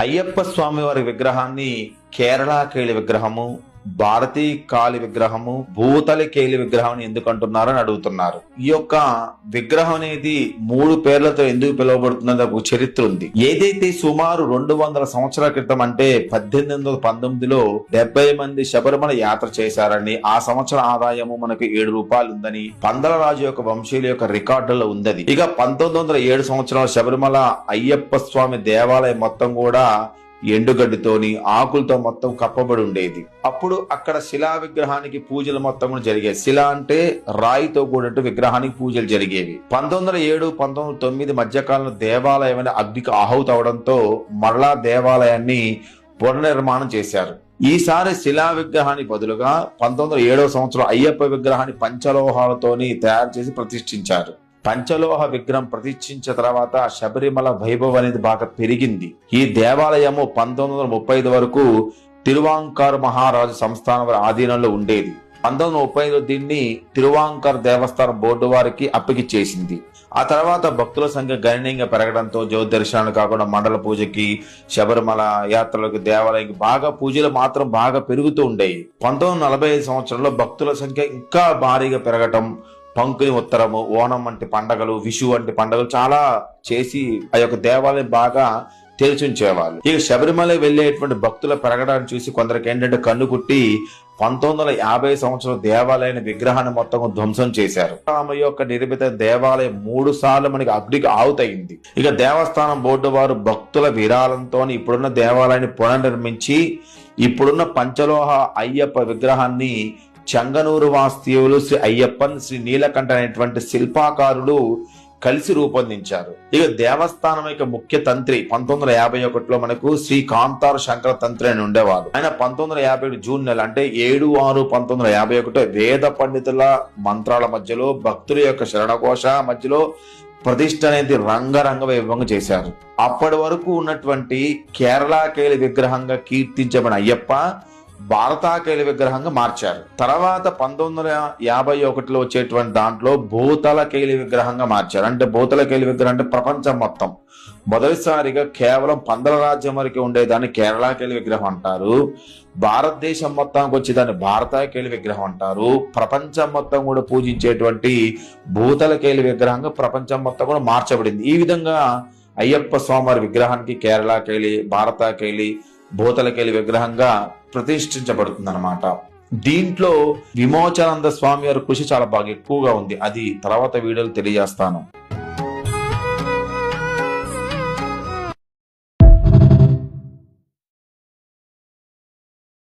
అయ్యప్ప స్వామి వారి విగ్రహాన్ని కేరళ కేలి విగ్రహము, భారతీ కాళి విగ్రహము, భూతలి కేలి విగ్రహం ఎందుకు అంటున్నారని అడుగుతున్నారు. ఈ యొక్క విగ్రహం అనేది 3 పేర్లతో ఎందుకు పిలువబడుతున్నది ఒక చరిత్ర ఉంది. ఏదైతే సుమారు 200 సంవత్సరాల క్రితం అంటే 1819లో 70 మంది శబరిమల యాత్ర చేశారని, ఆ సంవత్సర ఆదాయము మనకు 7 రూపాయలు ఉందని పందలరాజు యొక్క వంశీయుల యొక్క రికార్డులో ఉందది. ఇక 1907 సంవత్సరంలో శబరిమల అయ్యప్ప స్వామి దేవాలయం మొత్తం కూడా ఎండుగడ్డితోని ఆకులతో మొత్తం కప్పబడి ఉండేది. అప్పుడు అక్కడ శిలా విగ్రహానికి పూజలు మొత్తం కూడా జరిగేవి. శిల అంటే రాయితో కూడినట్టు విగ్రహానికి పూజలు జరిగేవి. 1907, 1909 మధ్యకాలంలో దేవాలయం అనే అగ్నికి ఆహుతి అవడంతో మరలా దేవాలయాన్ని పునర్నిర్మాణం చేశారు. ఈసారి శిలా విగ్రహానికి బదులుగా 1907 సంవత్సరం అయ్యప్ప విగ్రహాన్ని పంచలోహాలతోని తయారు చేసి ప్రతిష్ఠించారు. పంచలోహ విగ్రహం ప్రతిష్ఠించిన తర్వాత శబరిమల వైభవం అనేది బాగా పెరిగింది. ఈ దేవాలయము 1935 వరకు తిరువాంకార్ మహారాజు సంస్థానం వారి ఆధీనంలో ఉండేది. 1935 దీన్ని తిరువాంకార్ దేవస్థానం బోర్డు వారికి అప్పగిచ్చేసింది. ఆ తర్వాత భక్తుల సంఖ్య గణనీయంగా పెరగడంతో జ్యోతి దర్శనాలు కాకుండా మండల పూజకి, శబరిమల యాత్రలకు, దేవాలయానికి బాగా పూజలు మాత్రం బాగా పెరుగుతూ ఉండేవి. 1945 సంవత్సరంలో భక్తుల సంఖ్య ఇంకా భారీగా పెరగటం, పంకుని ఉత్తరము, ఓణం వంటి పండగలు, విషు వంటి పండుగలు చాలా చేసి ఆ యొక్క దేవాలయం బాగా తెరిచుంచేవాళ్ళు. ఇక శబరిమల వెళ్లేటువంటి భక్తుల పెరగడాన్ని చూసి కొందరికి ఏంటంటే కన్ను కుట్టి 1950 సంవత్సరం దేవాలయాన్ని విగ్రహాన్ని మొత్తం ధ్వంసం చేశారు. ఆమె యొక్క నిర్మిత దేవాలయం 3 సార్లు మనకి అగ్నికి ఆహుతయింది. ఇక దేవస్థానం బోర్డు వారు భక్తుల విరాళంతో ఇప్పుడున్న దేవాలయాన్ని పునర్నిర్మించి ఇప్పుడున్న పంచలోహ అయ్యప్ప విగ్రహాన్ని చెంగనూరు వాస్తవ్యులు శ్రీ అయ్యప్పన్, శ్రీ నీలకంఠ అనేటువంటి శిల్పాకారులు కలిసి రూపొందించారు. ఇక దేవస్థానం యొక్క ముఖ్య తంత్రి 1951లో మనకు శ్రీ కాంతార శంకర తంత్రి అని ఉండేవారు. ఆయన 1957 జూన్ నెల అంటే 7/6/1951 వేద పండితుల మంత్రాల మధ్యలో, భక్తుల యొక్క శరణఘోష మధ్యలో ప్రతిష్ఠ అనేది రంగరంగ వైభవంగా చేశారు. అప్పటి వరకు ఉన్నటువంటి కేరళ కేలి విగ్రహంగా కీర్తించబడిన అయ్యప్ప భారతాకేలి విగ్రహంగా మార్చారు. తర్వాత 1951లో వచ్చేటువంటి దాంట్లో భూతల కేలి విగ్రహంగా మార్చారు. అంటే భూతల కేలి విగ్రహం అంటే ప్రపంచం మొత్తం మొదటిసారిగా కేవలం పందల రాజ్యం వరకు ఉండేదాన్ని కేరళ కేలి విగ్రహం అంటారు. భారతదేశం మొత్తానికి వచ్చేదాన్ని భారతాకేలి విగ్రహం అంటారు. ప్రపంచం మొత్తం కూడా పూజించేటువంటి భూతల కేలి విగ్రహంగా ప్రపంచం మొత్తం కూడా మార్చబడింది. ఈ విధంగా అయ్యప్ప స్వామి విగ్రహానికి కేరళ కేలి, భారతాకేలి, భూతలకేలి విగ్రహంగా ప్రతిష్ఠించబడుతుంది అన్నమాట. దీంట్లో విమోచనానంద స్వామి వారి కృషి చాలా బాగా ఎక్కువగా ఉంది. అది తర్వాత వీడియోలు తెలియజేస్తాను.